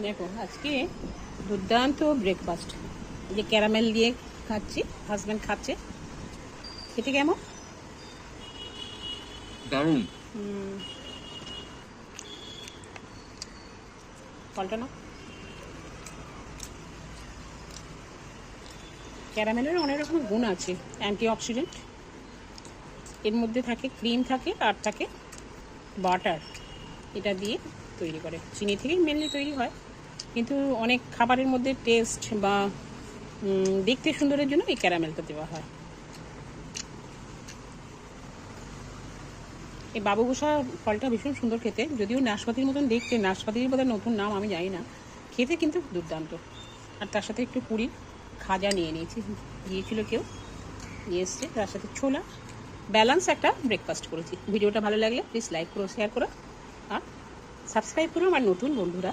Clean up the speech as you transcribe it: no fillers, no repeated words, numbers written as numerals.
দেখো আজকে দুর্দান্ত ব্রেকফাস্ট, যে ক্যারামেল দিয়ে খাচ্ছি, হাজব্যান্ড খাচ্ছে। খেতে কেমন? দারুণ। ফলটা না, ক্যারামেলের অনেক রকমের গুণ আছে, অ্যান্টিঅক্সিডেন্ট। এর মধ্যে থাকে ক্রিম, থাকে আর থাকে বাটার। এটা দিয়ে তৈরি করে, চিনি থেকেই মেনলি তৈরি হয়, কিন্তু অনেক খাবারের মধ্যে টেস্ট বা দেখতে সুন্দরের জন্য এই ক্যারামেলটা দেওয়া হয়। এই বাবুগোসা ফলটা ভীষণ সুন্দর খেতে, যদিও নাশপাতির মতন দেখতে, নাশপাতির বোধহয় নতুন নাম, আমি জানি না। খেতে কিন্তু দুর্দান্ত। আর তার সাথে একটু পুরি খাজা নিয়ে নিয়েছি, দিয়েছিল কেউ, নিয়ে এসছে। তার সাথে ছোলা, ব্যালেন্স একটা ব্রেকফাস্ট করেছি। ভিডিওটা ভালো লাগলে প্লিজ লাইক করো, শেয়ার করো, আর সাবস্ক্রাইব করো আমার নতুন বন্ধুরা।